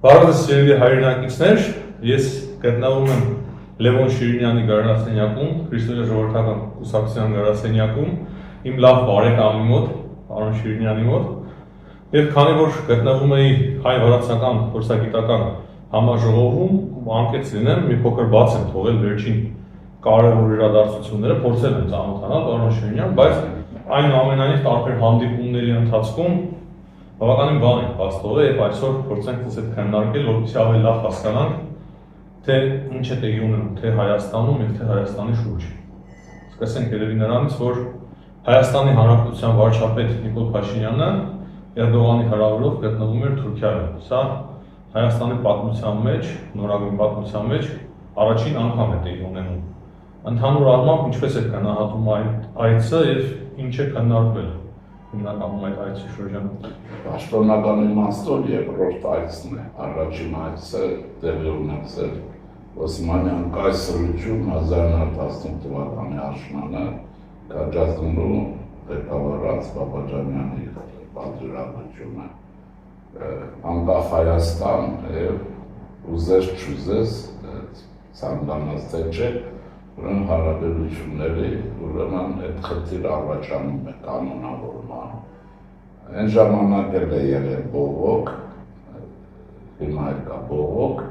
Բարև սիրելի հայրենակիցներ, ես գտնվում եմ Լևոն Շիրինյանի գարնասենյակում, Քրիստոնյա ժողովրդական կուսակցության գարնասենյակում, իմ լավ բարեկամի մոտ, պարոն Շիրինյանի մոտ, եւ քանի որ գտնվում էի հայ-վրացական փորձագիտական համաժողովում, անկեց լինեմ, մի փոքր բաց եմ թողել վերջին կարևոր իրադարձությունները, փորձել եմ ծանոթանալ պարոն Շիրինյան, բայց այնուամենայնիվ տարբեր հանդիպումների ընթացքում բավականին բան ենք բաց թողել եւ այսօր փորձենք դες այդ քննարկել, որպեսզի ավելի լավ հասկանանք, թե ինչ է տեղի ունենում թե Հայաստանում եւ թե Հայաստանի շուրջը։ Սկսենք երևի նրանից, որ Հայաստանի Հանրապետության վարչապետ Նիկոլ Փաշինյանը Էրդողանի հրավերով գտնվում էր Թուրքիայում։ Սա Հայաստանի պատմության մեջ, նորագույն պատմության մեջ առաջին անգամ է տեղի ունենում։ Ընդհանուր առմամբ ինչպես է գնահատում այդ այցը եւ ինչ է քննարկվել հիմնականում այդ այցի շրջանում։ Պաշտոնական իմաստով երկրորդ այցն է, առաջին այցը տեղի ունեցել Օսմանյան կայսրություն 1915 թվականի աշնանը Քաջազնու ղեկավարած Բաբաջանյանի պատժամիջությունը անկախ Հայաստան եւ ուզես չուզես ցանկանաց թե չէ ուրեմն հարաբերությունների ուրեմն այդ խնդիրը առաջանում է կանոնավորման այն ժամանակ էլ է եղել բողոք հիմա էլ կա բողոք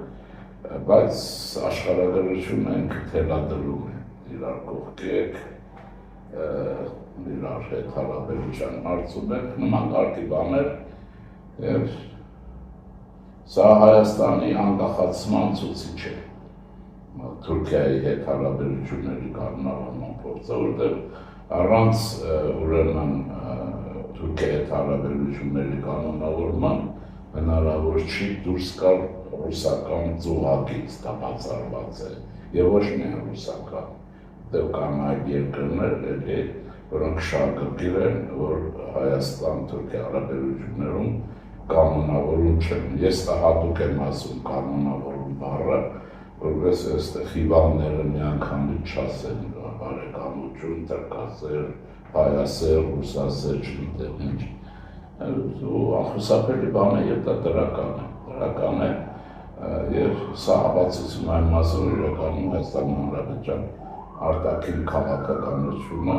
բայց աշխարհագրությունը ինքը թելադրում է իրար կողքեք իրար հետ հարաբերության հարցում ենք նման կարգի բաներ եւ սա Հայաստանի անկախացման ցուցիչ է Թուրքիայի հետ հարաբերությունների կանոնավորման փորձը, որտեղ առանց ուրեմն Թուրքիայի հետ հարաբերությունների կանոնավորման հնարավոր չի դուրս գալ ռուսական ծուղակից, դա բացառված է, եւ ոչ միայն ռուսական, դեռ կան այլ երկրներ, որոնք շարքրկիր են, որ Հայաստան-Թուրքիա հարաբերություններում կանոնավորում չեն։ Ես հատուկ եմ ասում կանոնավորում բառը, որպես այստեղ հիվանդները միանգամից չասեն բարեկամություն, տրկասեր, հայասեր, ռուսասեր, չգիտեմ ինչ։ Ու անխուսափելի բան է եւ դա դրական է եւ սա ապացուցում այն մասով իրականում Հայաստանի Հանրապետության արտաքին քաղաքականությունը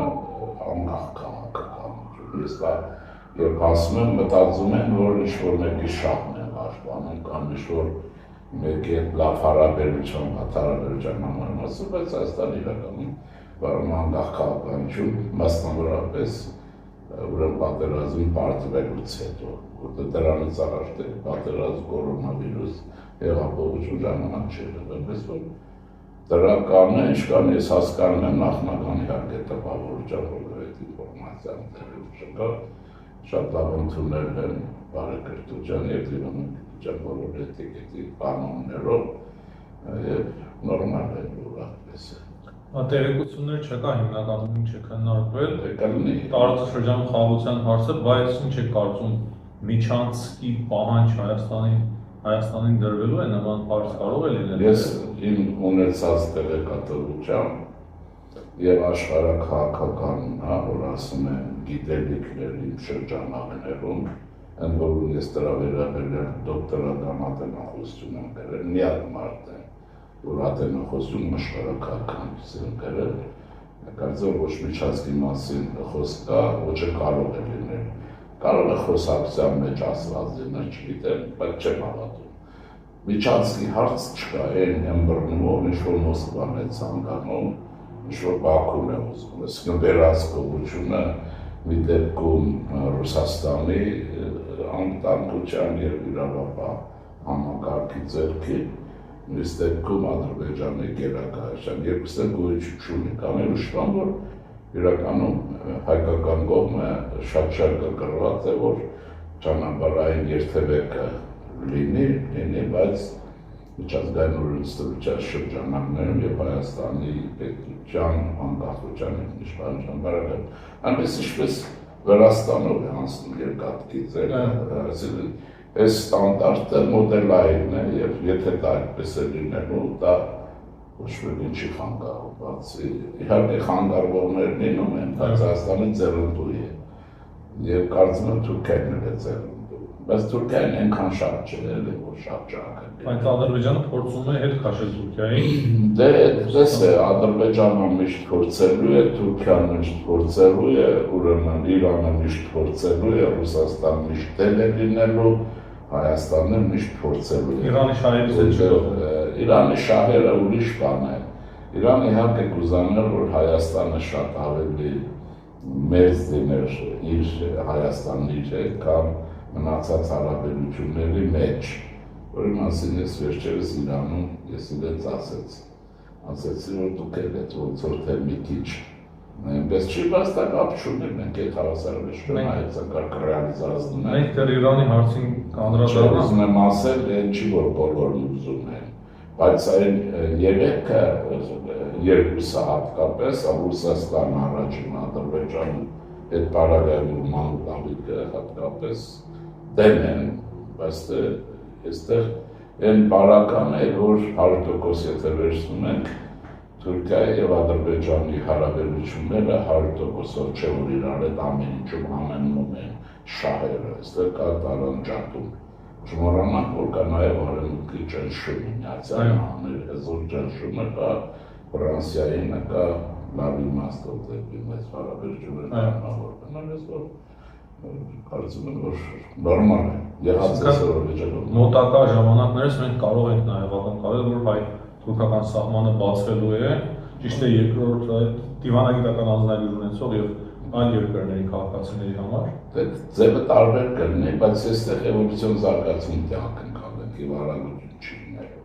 անկախ քաղաքականություն։ Ես դա երբ ասում եմ, մտածում եմ, որ ինչ-որ մեկի շահն է պաշտպանում կամ ինչ-որ մեկի հետ լավ հարաբերության համար մասով, բայց Հայաստանի իրականում վարում անկախ քաղաքականություն, մասնավորապես ուրեմն պատերազմի պարտվելուց հետո, որտեղ դրանից առաջ պատերազմ կորոնավիրուս հեղափոխություն ժամանակ չէր, որպես որ դրական է, ինչքան ես հասկանում եմ նախնական իհարկե տպավորության, որովհետեւ այդ ինֆորմացիան չկա, շատ լավ ընդունել են բարեկրթության եւ դիվանագիտության բոլոր էթիկետի կանոններով եւ նորմալ է որ այդպես է։ Տեղեկություններ չկա հիմնականում ինչ է քննարկվել տարածաշրջանում խաղաղության հարցը, բայց ինչ է կարծում միջանցքի պահանջ Հայաստանին դրվելու է նման հարց կարող է լինել։ Ես իմ ունեցած տեղեկատվությամբ եւ աշխարհաքաղաքական, որ ասում եմ, գիտելիքների շրջանակներում, ընդ որում ես դրա վերաբերյալ դոկտորական ատենախոսություն եմ գրել, միակ մարդ է, որ ատենախոսություն աշխարհաքաղաքականություն եմ գրել, կարծեմ ոչ միջանցքի մասին խոսք կա, ոչ է կարող է լինել, կարող է խոսակցության մեջ ասված լինել, չգիտեմ, բայց չեմ հավատում։ Միջանցքի հարց չկա, այն ըմբռնումով, ինչ-որ Մոսկվան է ցանկանում, ինչ-որ Բաքուն է ուզում, այսինքն վերահսկողությունը մի դեպքում Ռուսաստանի անվտանգության եւ իրավապահ համակարգի ձեռքի, մյուս դեպքում Ադրբեջանի գերակայության, երկուսը գոյություն չունի, կամ էլ ուշտան, որ իրականում հայկական կողմը շատ գրգռված է, որ ճանապարհային երթևեկը լինի, բայց միջազգային օրենսդրության շրջանակներում եւ Հայաստանի պետության անկախության եւ իշխանության բարակամ, այնպես ինչպես Վրաստանով է անցնում երկաթգիծ, այս ստանդարտը մոդելային է եւ եթե դա այդպես է լինելու, դա ոչ ոք ինչի խանգարում, բացի իհարկե խանգարողներ լինում են, բայց Հայաստանը ձեռնտու է եւ կարծում եմ Թուրքիան էլ է ձեռնտու։ բայց Թուրքիան այնքան շատ չէ, որ շատ ճարակը։ Բայց Ադրբեջանը փորձում է հետ քաշել Թուրքիային։ Դե դες է Ադրբեջանը միշտ փորձելու է, Թուրքիան միշտ փորձելու է, ուրեմն Իրանը միշտ փորձելու է, Ռուսաստանը միշտ դել է լինելու, Հայաստանը միշտ փորձելու է։ Իրանի շահերից էլ չի։ Իրանի շահերը ուրիշ բան է։ Իրանը իհարկե կուզաներ, որ Հայաստանը շատ ավելի մեծ դիներ իր Հայաստանի հետ կամ մնացած հարաբերությունների մեջ, որի մասին ես վերջերս Իրանում ես իրենց ասեցի, որ դուք եք ոնց որ թե մի քիչ այնպես չի, բայց դա կապ չունի, մենք այդ հավասարությունը հայեցակարգ ռեալիզացնում ենք։ Մենք դեռ Իրանի հարցին կանդրադառնանք։ Ուզում եմ ասել, այն չի որ բոլորն ուզում են, բայց այն երեքը երկուսը հատկապես Ռուսաստան առաջին Ադրբեջան այդ բարագայում մանուկավիկը հատկապես դեմ են, բայց այստեղ այն բարական է, որ 100% եթե վերցնում ենք Թուրքիայի եւ Ադրբեջանի հարաբերությունները 100% չէ, որ իրար հետ ամեն ինչում ամենում են շահերը, այստեղ կա տարանջատում։ Չմոռանանք, որ կա նաեւ արևմուտքի ճնշում, Միացյալ Նահանգների հզոր ճնշումը կա, Ֆրանսիային կա լավ իմաստով դեպի մեծ հարաբերություններ կազմավորվում, ես որ կարծում եմ, որ նորմալ է, եղած Ադրբեջանում։ Մոտակա ժամանակներս մենք կարող ենք նաեւ ակնկալել, որ հայ-թուրքական սահմանը բացվելու է, ճիշտ է երկրորդ դիվանագիտական անձնագիր ունեցող եւ այլ երկրների քաղաքացիների համար։ Դե ձևը տարբեր կլինի, բայց այստեղ էվոլյուցիոն զարգացում դե ակնկալենք եւ արագություն չի լինելու,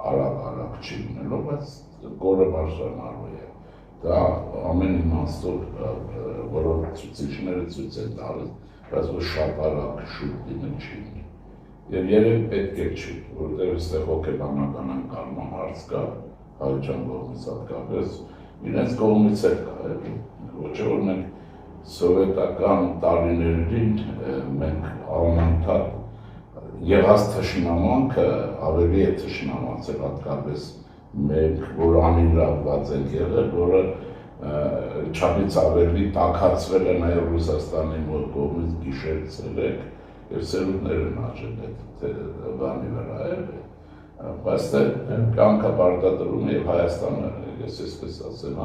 արագ չի լինելու, բայց գորը բարձրանալու է։ Դա ամեն իմաստով որով ցուցիչները ցույց են տալիս, բայց որ շատ արագ շուտ լինի չի լինի։ Եվ երևի պետք է չի, որտեղ այստեղ հոգեբանական անկարգման հարց կա, հայության կողմից հատկապես, իրենց կողմից էլ կա, ոչ որ մենք սովետական տարիներին մենք անընդհատ եղած թշնամանքը ավելի է թշնամացել հատկապես մենք, որ անիրավված ենք եղել, որը չափից ավելի տաքացվել է նաև Ռուսաստանի մոտ կողմից գիշերցել եք եւ սերունդներ են աճել այդ բանի վրա է, բայց կյանքը պարտադրում է եւ Հայաստանը, ես այսպես ասեմ,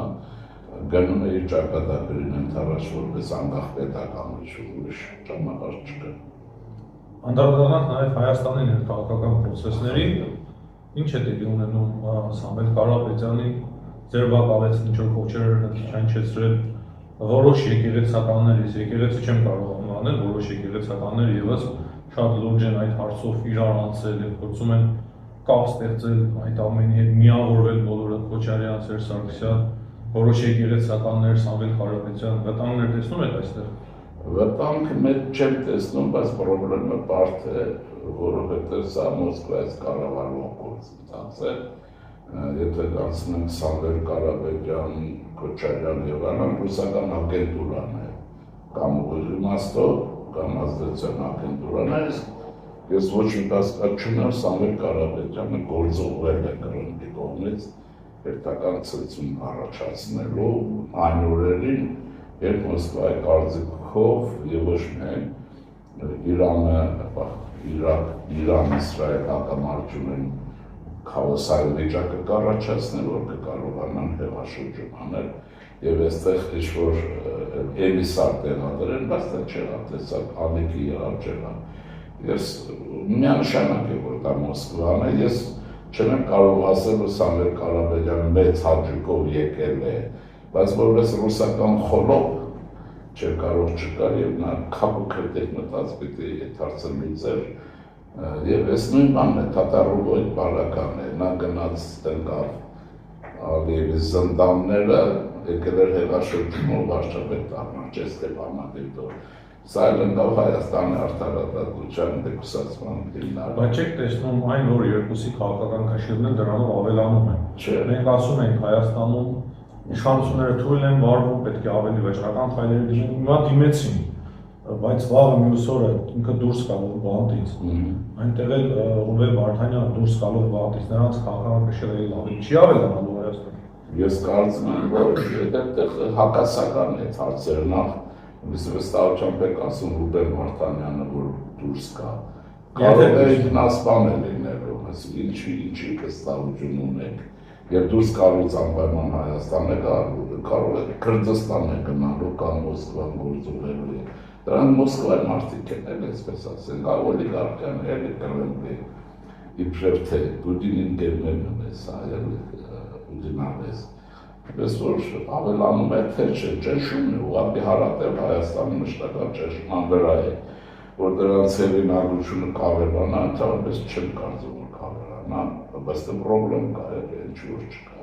գնում է իր ճակատագրին ընդառաջ որպես անկախ պետականություն, ուրիշ ճանապարհ չկա։ Անդրադառնանք նաեւ Հայաստանի ներքաղաքական process-ներին, ինչ է տեղի ունենում Սամվել Կարապետյանի ձերբակալեց ինչ-որ կոչեր հնչեցրել որոշ եկեղեցականներից, եկեղեցի չեմ կարող անվանել, որոշ եկեղեցականներ ևս շատ լուրջ են այդ հարցով իրար անցել եւ փորձում են կապ ստեղծել այդ ամենի հետ միավորվել բոլորը Քոչարյան, Սերժ Սարգսյան, որոշ եկեղեցականներ, Սամվել Կարապետյան, վտանգներ տեսնում եք այստեղ։ Վտանգ մեծ չեմ տեսնում, բայց խնդրումը բարդ է, որովհետեւ սա Մոսկվայից կառավարող գործընթաց է։ Եթե անցնենք Սամվել Կարապետյան, Քոչարյան եւ այլն, ռուսական ագենտուրան է, կամ ուղիղ իմաստով, կամ ազդեցության ագենտուրան է, ես ոչ մի կասկած չունեմ, Սամվել Կարապետյանը գործողվել է Կրեմլի կողմից պետական ցնցում առաջացնելու այն օրերին, երբ Մոսկվայի կարծիքով եւ ոչ միայն Իրան-Իսրայել հակամարտությունն քաոսային վիճակը կառաջացնել, որ կկարողանան հեղաշրջում անել եւ այստեղ ինչ-որ էմիսար տեղադրեն, բայց դա չեղատեսակ ալիքի եղավ չեղավ։ Ես միանշանակ է, որ դա Մոսկվան է, ես չեմ կարող ասել, որ Սամվել Կարապետյանը մեծ հաճույքով եկել է, բայց որպես ռուսական խոլոպ չէր կարող չկար եւ նա քապուքրտեք մտած պիտի այդ հարցը լուծեր եւ այս նույն բանն է Թաթարովի այդ բարական է նա գնաց տնկավ Ալիևի զնդանները եկել էր հեղաշրջումով վարչապետ դառնալ չէ Ստեփանադիտով սա լնդավ Հայաստանի արդարադատության դեկուսացման դիմար բայց չեք տեսնում այն որ երկուսի քաղաքական քաշելն դրանով ավելանում են մենք ասում ենք Հայաստանում իշխանությունները թույլ են վարվում, պետք է ավելի վճռական քայլեր դիմեն, հիմա դիմեցին, բայց վաղը մյուս օրը ինքը դուրս գալով բանտից, այնտեղ էլ Ռուբեն Վարդանյանը դուրս գալով բանտից, նրանց քաղաքական քշելը լավ չի ավելանալու Հայաստանում։ Ես կարծում եմ, որ այդտեղ հակասական է հարցերը նախ վստահությամբ եք ասում Ռուբեն Վարդանյանը, որ դուրս կա։ Կարող է ինքնասպան լինելու, ինչի վստահություն ունեք։ Եվ դուրս գալուց անպայման Հայաստան է գալու, կարող է Քրդստան է գնալու կամ Մոսկվան գործունելու։ Դրանք Մոսկվայի մարդիկ են, այսպես ասենք, օլիգարխիան էլի կրեմլի, իբրև թե Պուտինին գերներն ես այլ ուդինալես։ Պես որ ավելանում է թե ճնշումն է, ուղղակի հարատև Հայաստանի մշտական ճնշման վրա է, որ դրանց հեղինակությունը կավելանա, ընդհանրապես չեմ կարծում, որ կավելանա, բայց դե պրոբլեմ կա, ինչ-որ չկա։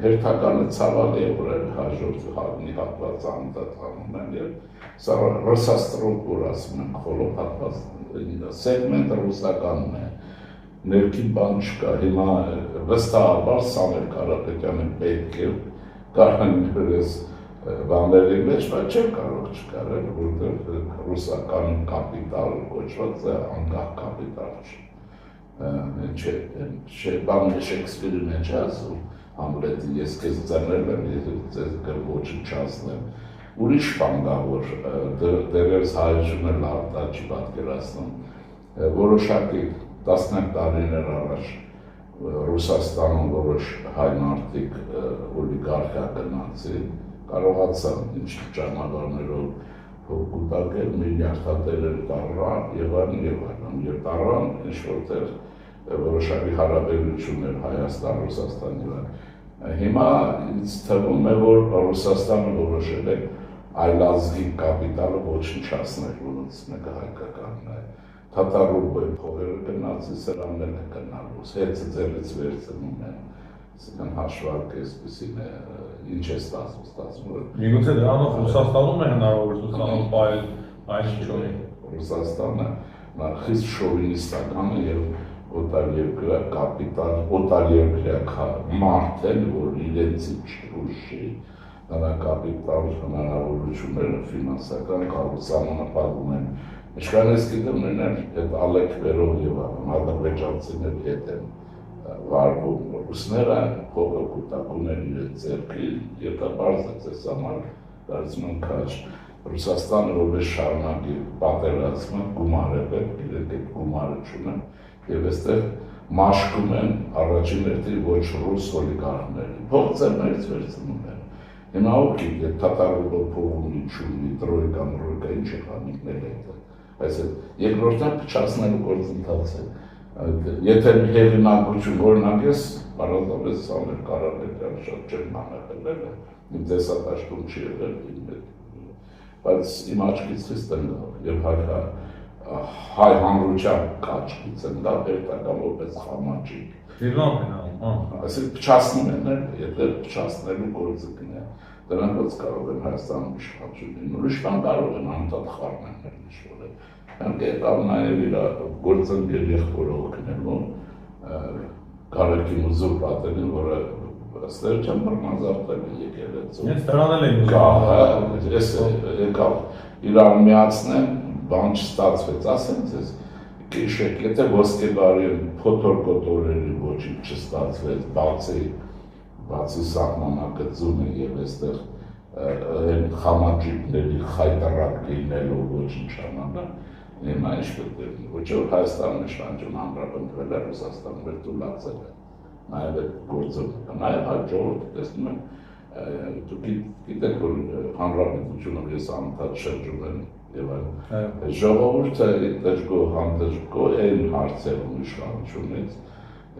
Հերթականը ցավալի է, որ հաջորդ մի հատված անդադանում են, և սա ռուսաստրոկ, որ ասում են, խոլոպ հատված, սեգմենտը ռուսականն է, ներքին բան չկա, հիմա վստահաբար Սամվել Կարապետյանը պետք է կարանքներ ես բաների մեջ, բայց չեմ կարող չկարել, որտեղ ռուսական կապիտալ կոչված է անկախ կապիտալ չէ, բանը Շեքսպիրի մեջ ասում, Համլետի ես քեզ ձեռնել եմ, ես ոչնչացնեմ, ուրիշ բան կա, որ դերևս հայությունը լավ դա չի պատկերացնում, որոշակի տասնյակ տարիներ առաջ Ռուսաստանում որոշ հայ մարդիկ օլիգարխիա գնացին, կարողացան ինչ ճանապարհներով փող կուտակել, միլիարդատերեր տարան եւ այլն, տարան ինչ-որտեղ որոշակի հարաբերություններ Հայաստան-Ռուսաստանի վրա։ Հիմա ինձ թվում է, որ Ռուսաստանը որոշել է այլազգի կապիտալը ոչնչացնել, որոնց մեկը հայկականն է։ Թաթարուբը փողերը գնացի, սրանն է գնալու, հեծը ձերից վերցնում են, ասիկան հաշվարկ էսպիսին է, ինչ է ստացվում։ Միգուցե դրանով Ռուսաստանում է հնարավորություն պայել այս չորի։ Ռուսաստանը խիստ շովինիստական է և օտարերկրյա կապիտալ, օտարերկրյա մարդ են, որ իրենցից չուշի, նրա կապիտալ հնարավորությունները ֆինանսական կառուցամանապահում են։ Ինչքան ես գիտեմ, այդ ալեքվերով և ադրբեջանցիների հետ են վարվում, ռուսները փողը կուտակում են իրենց ձեռքին, և դա պարզ է ձեզ համար դարձում են քաջ։ Ռուսաստանը որպես շարունակի պատերազմը գումար է պետք, իրենք այդ գումարը չունեն, և այստեղ մաշկում են առաջին հերթին ոչ ռուս օլիգարխները, փող ձեռներից վերցնում են։ Հիմա օքի, եթե թաթարուբը փողումի չունի, տրոյկա, ինչ է խանիկներ հետը, այս երկրորդն փչացնելու գործընթաց է։ Եթե հեղինակություն օրինակ ես, պարզապես Սամվել Կարապետյանը շատ չեմ մանրել է, իմ տեսատաշտում չի եղել իմ հետ, բայց իմ աչքից խիստ եմ գալ, և հայ հանրության կաչքից եմ գալ, հերթական որպես խամաճիկ։ Իրլամբ են անում, այսինքն փչացնում են, եթե փչացնելու գործիքն է, դրանք ոնց կարող են Հայաստանում իշխանություն լինել, ուրիշ բան կարող են անդադ խառնել ինչ-որ է։ Նրանք եկավ նաև իր գործընկեր եղբորը օգնելու Գարեգին Ուզուր Պատերին, որը ըստ էության բռնազավթել է եկեղեցու։ Ես դրան էլ եմ ես եկավ իրար միացնեն, բան չստացվեց, ասեմ ձեզ, կիշեք, եթե ոսկեբարին փոթոր-կոտորերի ոչինչ չստացվեց, բացի սահմանակցումը և այստեղ խամաճիկների խայտարակ լինելու ոչնչանալը, հիմա ինչ պետք է լինի, ոչ որ Հայաստանում իշխանություն ամրապնդվել է, Ռուսաստանում էլ թուլացել է, նաև այդ գործը, նաև հաջորդ տեսնում եմ, դուք գիտեք, որ հանրապետությունը ես անդադ շրջում եմ և այլ ժողովուրդը դժգո հանդժգո այն հարցերում իշխանությունից,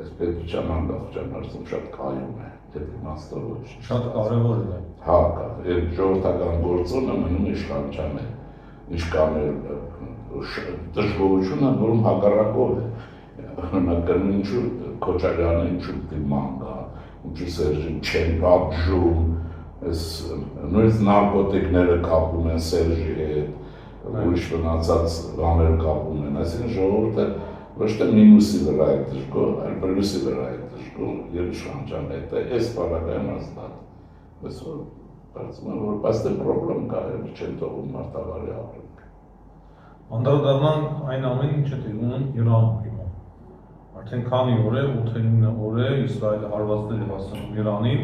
այս պետության անկախության հարցում շատ կայում է, հետ իմաստով ոչ։ Շատ կարևոր է։ Հա, այդ ժողովրդական գործոնը մնում իշխանության է, ինչքան դժգոհությունը, որում հակառակով է, հնակրն ինչու Քոչարյանը ինչու դիման կա, ինչու Սերժին չեն պատժում, նույնիսկ նարկոտիկները կապում են Սերժի հետ, ուրիշ մնացած բաներ կապում են, այսինքն ժողովուրդը ոչ թե մինուսի վրա է դժգոհ, այլ պլյուսի վրա է դժգոհ և իշխանության հետ է, այս բառակայում հաստատ, բայց որ կարծում եմ, որ բայց պրոբլեմ կա, չեն թողում մարդավարի ապրենք։ Անդրադառնանք այն ամեն ինչը տիրում են Իրանում հիմա։ Արդեն քանի օր է, 8-9 օր է Իսրայելը հարվածներ է հասցնում Իրանին,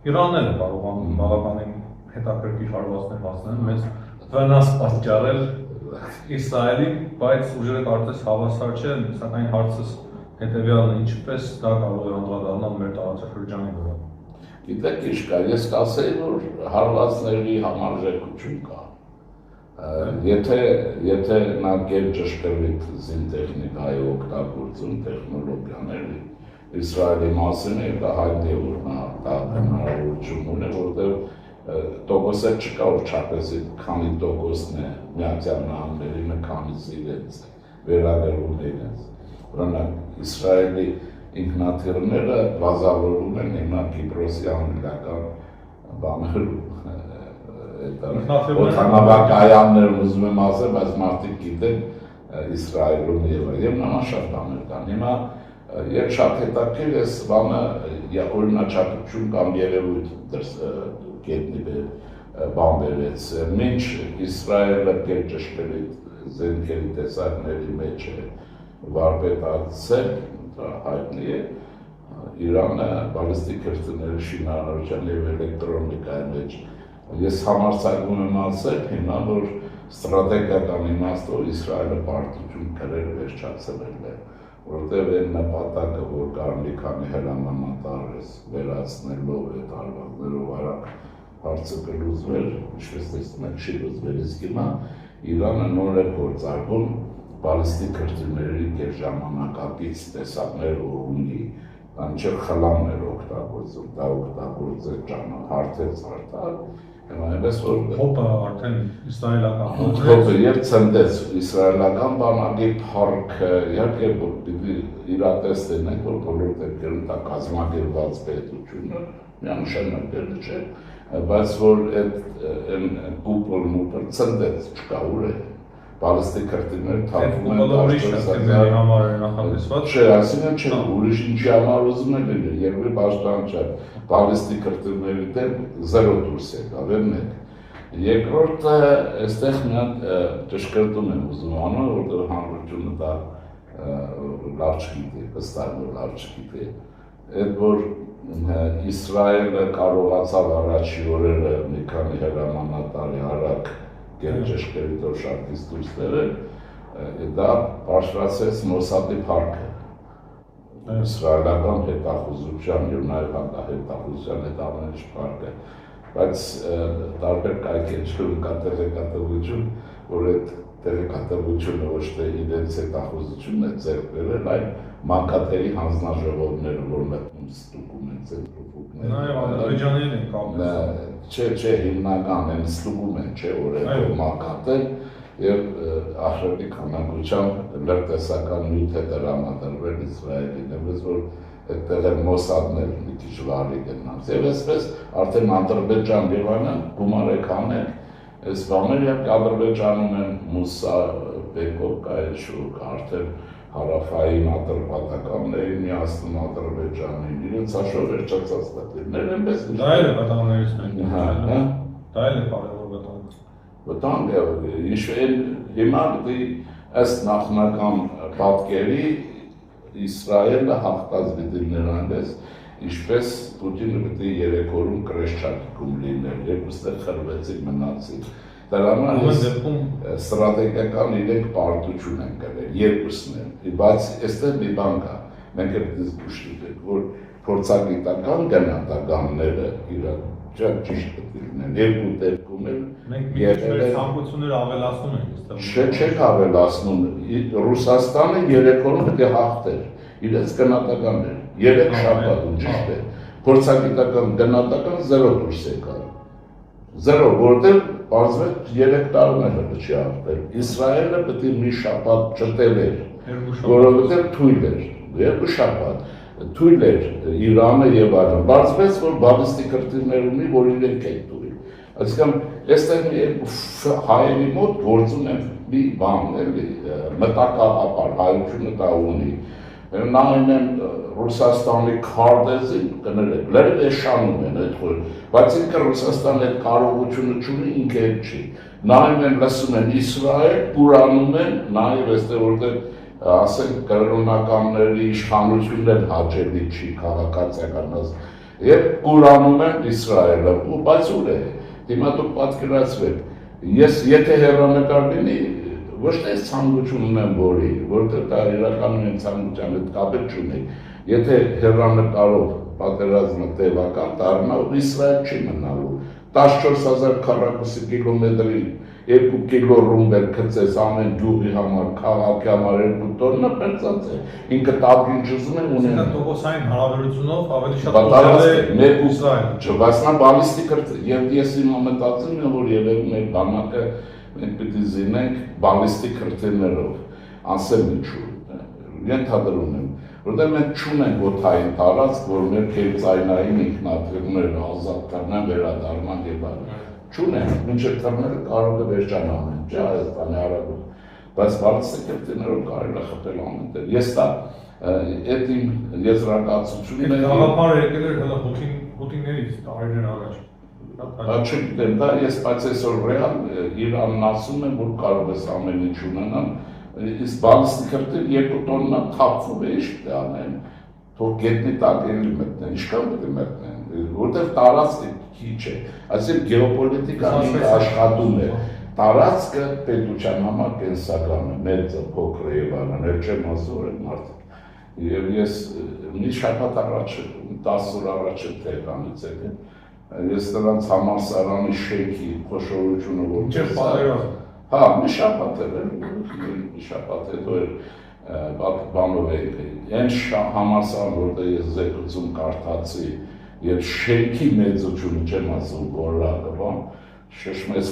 Իրանն էլ է կարողանում բավականին հետաքրքիր հարվածներ հասցնել մեծ վնաս պատճառել Իսրայելի, բայց ուժերը կարծես հավասար չեն, սակայն հարցս հետևյալն է, ինչպես դա կարող է անդրադառնալ մեր տարածաշրջանի վրա։ Գիտեք ինչ կա, ես կասեի, որ հարվածների համարժեքություն կա։ Եթե նա գեր ճշգրիտ զինտեխնիկայի օգտագործում տեխնոլոգիաների Իսրայելի մասին է, դա հայտնի է, որ նա դա հնարավորություն ունի, որտեղ տոկոսը չկա, որ չափեսի քանի տոկոսն է Միացյալ Նահանգների, քանիսը իրենց վերագրում է իրենց։ Օրինակ Իսրայելի ինքնաթիռները բազավորվում են հիմա Կիպրոսի անգլիական բաներում, օդանավակայաններում ուզում եմ ասել, բայց մարդիկ գիտեն Իսրայելում եւ նման շատ բաներ կան։ Հիմա Եվ շատ հետաքրքիր էս բանը օրինաչափություն կամ երևույթ գետնի բան բերեց, մինչ Իսրայելը ճշգրիտ զենքերի տեսակների մեջ է վարպետացել, հայտնի է, Իրանը բալիստիկ հրթիռների շինարարության եւ էլեկտրոնիկայի մեջ։ Ես համարձակվում եմ ասել հիմա, որ ստրատեգիական իմաստով Իսրայելը պարտություն կրել վերջացրել է, որտեղ այն նպատակը, որ կարելի քանի հրամանատարես վերացնելով այդ հարվածներով արագ հարցը կլուծվել, ինչպես տեսնում եք, չի լուծվել, իսկ հիմա Իրանը նոր է գործարկում բալիստիկ հրթիռների գերժամանակակից տեսակներ ունի, անչափ խլամներ օգտագործում, դա օգտագործել հարթեց արտար, այնպես որ հոպը արդեն իսրայելական հոպը եւ ցնդեց իսրայելական բանակի փառքը, իհարկե պիտի իրատեստ են, որ բոլոր դեպքերում դա կազմակերպված պետությունը միանշանակ չէ, բայց որ այդ կուպոլն ու ցնդեց չկա ուր է բալիստիկ հրթիռները թափվում են դաշտերի համար նախատեսված չէ, այսինքն չէ, ուրիշ ինչի համար ուզում են լինել, երկրի պաշտպանության բալիստիկ հրթիռների դեմ զերո դուրս եկավ, մեկ։ Երկրորդը, այստեղ մի հատ ճշգրտում եմ ուզում անում, որտեղ հանրությունը դա լավ չգիտի, վստահ որ լավ չգիտի, այդ որ Իսրայելը կարողացավ առաջի օրերը մի քանի հրամանատարի արագ ճշգրիտով շարքից դուրս բերել, դա բարձրացրեց Մոսադի փառքը, իսրայելական հետախուզության եւ նաեւ հակահետախուզության այդ ամեն ինչ փառքը, բայց տարբեր կայքերում կա տեղեկատվություն, որ այդ տեղեկատվությունը ոչ թե իրենց հետախուզությունն է ձեռք բերել, այլ մանկատերի հանձնաժողովները, որ մտնում ստուգում են ցենտրոֆուգները։ Նաեւ ադրբեջաներն են կապված։ Չէ, հիմնական են ստուգում են, չէ, որ այդ մանկատեր եւ աշխարհի քանակությամբ լրտեսական նյութ է դրամադրվել Իսրայելին, այնպես որ այդտեղ է Մոսադն էլ մի քիչ վարի գնաց։ Եվ այսպես արդեն Ադրբեջան Լիբանան գումար է կանել, այս բաները եւ Ադրբեջանում են Մուսա Բեկոկա շուկ արդեն հարավային ատրպատականներին միացնում Ադրբեջանին, իրենց հաշվով վերջացած պատերներ այնպես դա էլ է վտանգներից մեկը, դա էլ է կարևոր վտանգ։ Վտանգ է, ինչ հիմա ըստ նախնական պատկերի Իսրայելը հաղթած պիտի նրանպես, ինչպես Պուտինը պիտի 3 օրում կրեշչակում լինել, երկուստեղ խրվեցին մնացին։ Դրա համար ստրատեգիական իրենք պարտություն են կրել, երկուսն են, բայց այստեղ մի բան կա, մենք էլ պիտի զգուշ լինենք, որ փորձագիտական գնահատականները իրար ճիշտ պիտի լինեն, երկու դեպքում էլ մենք մեր ցանկությունները ավելացնում ենք այստեղ։ Չեք ավելացնում, Ռուսաստանը 3 օրում պետք է հաղթեր, իրենց գնահատականներ, 3 շաբաթում ճիշտ է, փորձագիտական գնահատական 0 դուրս եկավ, 0, որտեղ պարզվեց 3 տարիներ չի հաղթել, Իսրայելը պետք է մի շաբաթ չտևեր, որովհետև թույլ էր, 2 շաբաթ, թույլ էր Իրանը եւ այլն, պարզվեց, որ բալիստիկ հրթիռներ ունի, որ իրենք են թույլ, այսինքն այստեղ հայերի մոտ գործում են մի բան, մտակահապար, հայությունը դա ունի, նայում են Ռուսաստանի քարտեզին, կներեք, լրիվ էշանում են այդ խորը, բայց ինքը Ռուսաստանը այդ կարողությունը չունի, ինքը հետ չի, նայում են, լսում են Իսրայել, կուրանում են, նաեւ այստեղ որտեղ ասենք կրոնականների իշխանությունն էլ հաճելի չի քաղաքացիականաց եւ կուրանում են Իսրայելը, բայց ուր է, հիմա դուք պատկերացրեք, Ես եթե հեռանկար լինի, ոչ թե ցանկություն ունեմ որի, որտեղ դա իրականում են ցանկության հետ կապը չունի։ Եթե հեռանկարով պատերազմը տևական դառնա, Իսրայել չի մնալու։ 14000 քառակուսի կիլոմետրի 2 կիլո ռումբեր գծես ամեն գյուղի համար, քաղաքի համար 2 տոննա պերծած է։ Ինքը տապին չուզում է ունեն։ Դա տոկոսային հարաբերությունով ավելի շատ Իսրայել։ Բայց նա բալիստիկ եւ ես իմ մտածում եմ, որ երևում է բանակը մենք պիտի զինենք բալիստիկ հրթիռներով, ասեմ ինչու։ Ենթադրում եմ, որտեղ մենք չունենք օդային տարածք, որ մեր քերծայնային ինքնաթիռները ազատ կրնեն վերադառնան եւ այլն։ Չունենք, մինչև թռները կարող է վերջանան, չէ՞ Հայաստանի հարաբերություն, բայց բալիստիկ հրթիռներով կարելի է խփել ամենտեղ։ Ես դա այդ իմ եզրակացությունն է։ Գաղափարը եկել էր հələ Պուտիններից տարիներ առաջ։ Չգիտեմ, դա ես բայց այսօր ռեալ Իրանն ասում եմ, որ կարող ես ամեն ինչ ունենալ, իսկ բալիստիկ հրթիռ 2 տոննա թափվում է, ինչ պետք է անեն, թող գետնի տակ էլի մտնեն, ինչքան պետք է մտնեն, որտեղ տարածքը քիչ է, այսինքն գեոպոլիտիկան ինքը աշխատում է, տարածքը պետության համար կենսական է, մեծը, փոքրը եւ այլն, էլ չեմ ասում որ մարդը։ Եվ ես մի շաբաթ առաջ, 10 օր առաջ Թեհրանից եկել, ես նրանց համալսարանի շեյքի խոշորությունը որ Չէ, պատերազմ։ Հա, մի շաբաթ հետո էր բանով այն համալսարան, որտեղ ես զեկուցում կարդացի եւ շեյքի մեծությունը չեմ ասում գորակը, բան, շշմես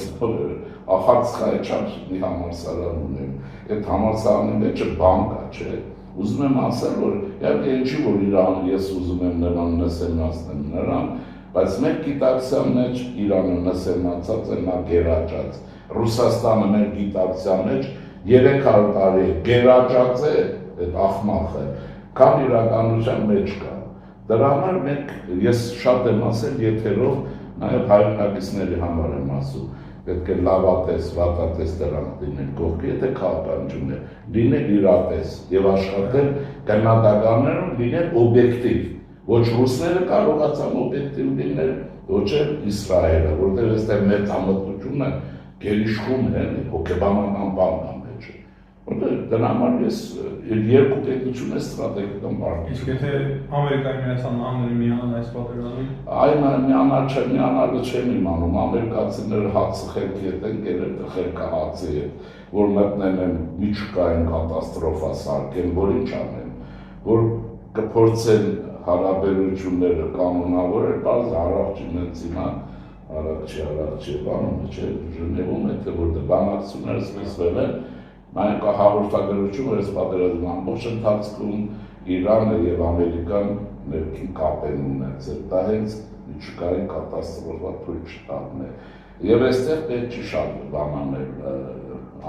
ախարցխայ չափ մի համալսարան ունեմ, այդ համալսարանի մեջը բան կա, չէ։ Ուզում եմ ասել, որ իհարկե ինչի որ Իրանը ես ուզում եմ նրան նսեմացնեմ նրան, բայց մեր գիտակցության մեջ Իրանը նսեմացած է, նա գերաճած։ Ռուսաստանը մեր գիտակցության մեջ 300 տարի գերաճած է, այդ ախմախը, քան իրականության մեջ կա։ Դրա համար մենք ես շատ եմ ասել եթերով, նաև հայրենակիցների համար եմ ասում, պետք է լավատես, վատատես դրանք լինեն կողքի, եթե քաղաքականություն է, լինել իրատես եւ աշխատել գնահատականներում լինել օբյեկտիվ։ Ոչ ռուսները կարողացան օբյեկտիվ լինել, ոչ էլ Իսրայելը, որտեղ այստեղ մեծ համատություն է, գերիշխում է, հոգեբանական բան է մեջը։ Որտեղ դրա համար ես երկու պետություն է ստրատեգիական բան։ Իսկ եթե Ամերիկայի Միացյալ Նահանգները միանան այս պատերազմին, այն միանալը չեմ իմանում, ամերիկացիները հացը խելքի հետ են գերել, խելքը հացի հետ, որ մտնեն են միջուկային կատաստրոֆա սարքեն, որ ինչ անեն, որ կփորձեն հարաբերությունները կանոնավորել, բայց առողջին հենց հիմա առողջի բանում չէ, Ժնևում է, թե որտեղ բանակցությունները սկսվել են, Մենք հաղորդագրություն, որ այս պատերազմի ամբողջ ընթացքում Իրանը եւ Ամերիկան ներքին կապ են ունեցել, դա հենց միջուկային կատաստրոֆա թույլ չտալն է։ Եվ այստեղ պետք չի շատ բան անել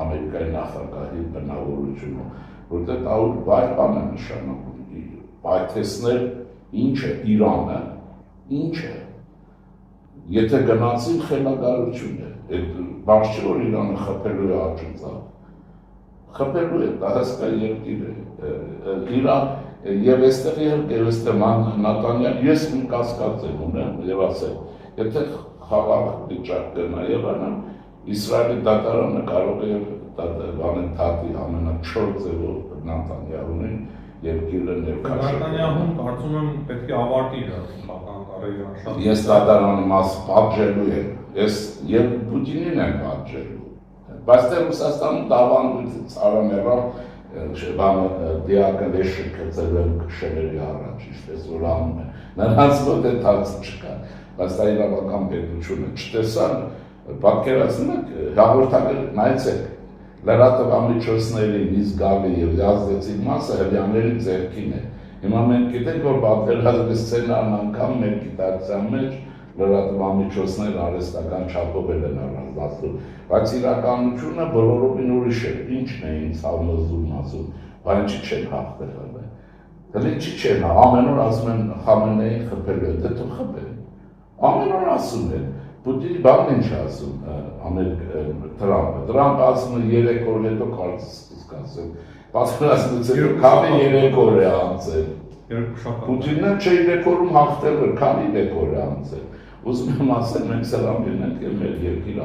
Ամերիկայի նախագահի բնավորությունը, որտեղ դա վայր բան է նշանակում, պայթեցնել ինչ է Իրանը, ինչ է։ Եթե գնացին խելագարություն է, այդ բարձ չէ որ Իրանը խփելու է աճուծա։ Խփելու է, դա հասկա երկիր է, Իրան եւ այստեղ եւ այստեղ Նատանյան, ես մի կասկած եմ ունեմ եւ ասել, եթե խաղաղ վիճակ կնա եւ այլն, Իսրայելի դատարանը կարող է բանեն թաթի ամենաչոր ձևով Նատանյահուն երկիրը ներկայացնել։ Նատանյահուն կարծում եմ պետք է ավարտի իր խաղաղ կարիերան։ Ես դատարանի մաս պատժելու եմ, ես եւ Պուտինին եմ պատժելու։ Բայց դեռ Ռուսաստանում դավանդույթ ցարաներով բանը դիակնեշը կծել քշերերի առաջ, ինչպես որ անում է։ Նրանց մոտ է թաց չկա, բայց դա իրավական պետությունը չտեսան, պատկերացնում եք հաղորդակցել նայեցեք լրատվամիջոցների նիզգալի եւ յազդեցին մասը հրյաների ձեռքին է։ Հիմա մենք գիտենք որ պատերազմի սցենարն անգամ մեր գիտակցության մեջ լրատվամիջոցներ արհեստական չափով են առանձնացնում, բայց իրականությունը բոլորովին ուրիշ է, ինչն է ինձ համոզում ասում, բայց չի չեն հաղթել հələ։ Դե չի չեն, ամեն օր ասում են Խամենեին խփելու է, դե թող խփեն։ Ամեն օր ասում են, Պուտինի բանն ինչ ասում Թրամպը ասում է 3 օր հետո կարծես կասեմ, պատերազմից հետո քանի 3 օր է անցել։ Պուտինը չէ 3 օրում հաղթել էր, քանի 3 օր է անցել։ ուզում եմ ասել, մենք սրան լինենք և մեր երկիր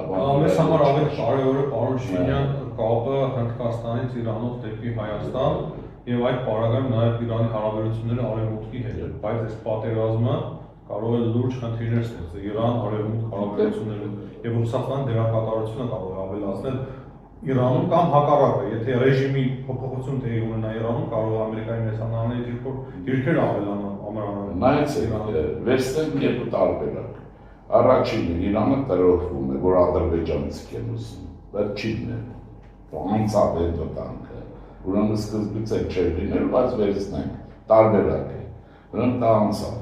Մեզ համար ավելի կարևոր է պարոն Շիրյան կապը Հնդկաստանից Իրանով դեպի Հայաստան եւ այդ պարագայում նաեւ Իրանի հարաբերությունները արևմուտքի հետ, բայց այս պատերազմը կարող է լուրջ խնդիրներ ստեղծել Իրան-արևմուտք հարաբերություններում եւ Ռուսաստանի դերակատարությունը կարող է ավելացնել Իրանում կամ հակառակը, եթե ռեժիմի փոփոխություն տեղի ունենա Իրանում, կարող է Ամերիկայի մեծանալի դիրքեր ավելանան ամրանալու։ Նայեցեք, վերցնենք երկու տարբերակ։ Առաջինը Իրանը տրոհվում է, որ ադրբեջանցիք են ուզում, վերջինն է, անցավ տանքը, ուրեմն սկզբից էլ չէր լինել, բայց վերցնենք, տարբերակ է, ուրեմն դա անցավ։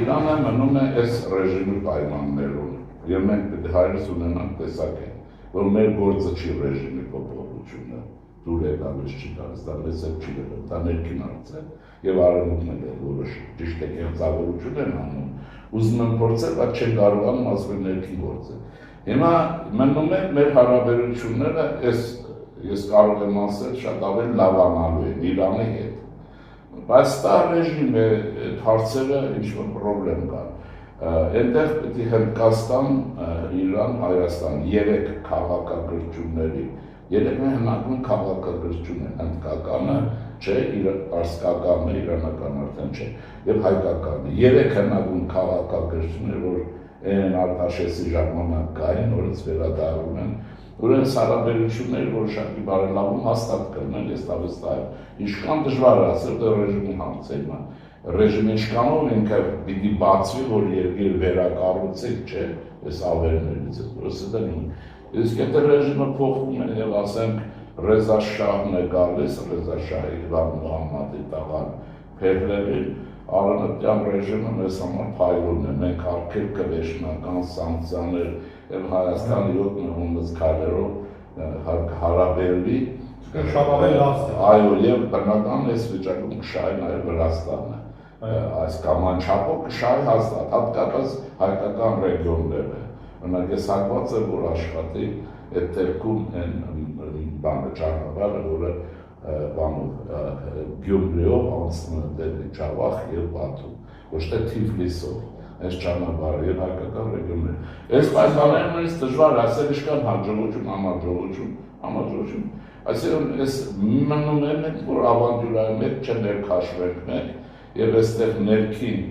Իրանը մնում է այս ռեժիմի պայմաններում, և մենք պետք է հայրս ունենանք տեսակեն, որ մեր գործը չի ռեժիմի փոփոխությունը, դուր է գալիս չի գալիս, դա մեզ էլ չի գալիս, դա ներքին հարց է, և արևմուտքն է որոշ ճիշտ է կեղծավորություն են անում, ուզում են փորձել, բայց չեն կարողանում ասել ներքին գործ է։ Հիմա մնում է մեր հարաբերությունները, ես կարող եմ ասել, շատ ավելի լավանալու են Իրանի հետ։ Բայց դա ռեժիմ է, այդ հարցերը ինչ-որ պրոբլեմ կան։ Այնտեղ պետք է Հնդկաստան, Իրան, Հայաստան, երեք քաղաքագրությունների, երեքն հնագույն քաղաքագրություն են, հնդկականը, չէ, պարսկականը, իրանական արդեն չէ, և հայկականը։ Երեք հնագույն քաղաքագրություններ, որ այն Արտաշեսի ժամանակ կային, որից վերադառնում են, ուրեմն հարաբերությունները որոշակի բարելավում հաստատ կլինեն, ես հավստահ եմ։ Ինչքան դժվար է ասել, դա ռեժիմի հարց է, ռեժիմը ինչքանով ինքը պիտի բացվի, որ երկիր վերակառուցել, չէ, այս ավերներից է, որսը դնում։ Իսկ եթե ռեժիմը փոխվում է և ասենք Ռեզա Շահն է գալիս, Ռեզա Շահի Իվան Մուհամմադի տղան Փեհլևին, Արևմտյան ռեժիմը մեզ համար փայլուն է, մենք արգելքը վերջնական սանկցիաներ և Հայաստանի 7 հունից քայլերով հարաբերվի, շատ ավելի լավ է։ Այո, և բնական այս վիճակում կշահի նաև Վրաստանը, այս կամանչապով կշահի հաստատ, հատկապես հայկական ռեգիոնները, օրինակ ես հակված եմ, որ աշխատի այդ դեպքում բանը ճանապարհը, որը Գյումրիով անցնում է դեպի Ջավախ և Բաթում, ոչ թե Թիֆլիսով, այս ճանապարհը և հայկական ռեգիոններ։ Այս պայմաններում ինձ դժվար ասել ինչքան համաձայնություն, այսինքն այս մնում է մենք, որ ավանտյուրայի մեջ չներքաշվենք մենք և այստեղ ներքին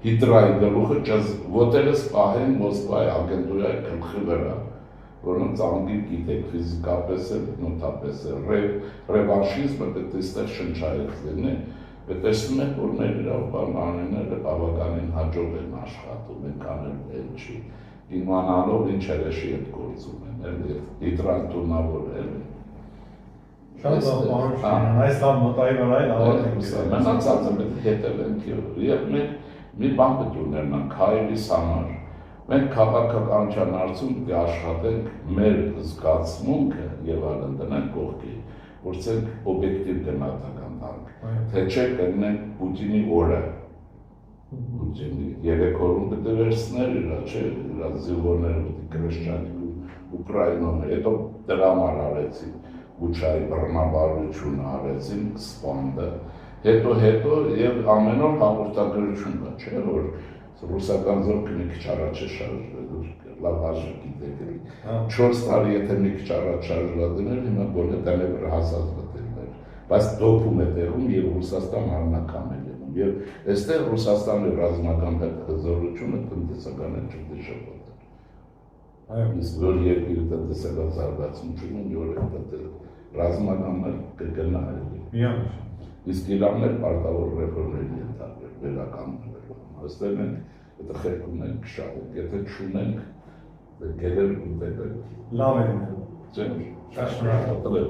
հիդրայի գլուխը ոտերս պահեն Մոսկվայի ագենտուրայի գլխի վրա, որոնց անգիր գիտեք ֆիզիկապես էլ, նոթապես էլ, ռևանշիզմը պետք է այստեղ շնչայից լինի, պետք է տեսնում ենք, որ մեր իրավաբանները բավականին հաջող են աշխատում, այնքան էլ չի, իմանալով ինչ հրեշի հետ գործում են, հիդրան տունավորել են։ Շատ լավ, պարոն Շիրյան, այս լավ մոտայի վրա էլ ավարտենք։ Մնացածը պետք է հետևենք և մենք մի բան պետք է ունենանք հայերիս համար։ Մենք քաղաքականության հարցում պետք է աշխատենք մեր զգացմունքը և այլն դնենք կողքի, փորձենք օբյեկտիվ գնահատական տանք, թե չէ կգնենք Պուտինի օրը, Պուտինի 3 օրում պետք է վերցնել իր զինվորները պետք է կրշչանք Ուկրաինայում, հետո դրա համար արեցին Բուչայի բռնաբարությունը արեցին, Սպանդը, հետո և ամեն օր հաղորդագրություն կա, չէ, որ ռուսական զորքը մի քիչ առաջ է շարժվել, լավ հաշվի գիտեք, 4 տարի եթե մի քիչ առաջ շարժվելներ, հիմա գոնե դենե վրա հասած մտելներ, բայց դոփում է տեղում և Ռուսաստան աննակամ է լինում, և այստեղ Ռուսաստանի ռազմական հզորությունը տնտեսական է չպետք է շփոթել։ Իսկ որ երկիրը տնտեսական զարգացում չունի, որ ռազմականն կգնա այլի։ Իսկ Իրանն էլ պարտավոր ռեֆորմների ենթարկվել, վերականգնվել, այստեղ մենք այդ խելք ունենք շահենք, եթե չունենք, գերել ու տեպել։ Լավ է լինել։ Շատ շնորհակալ եմ։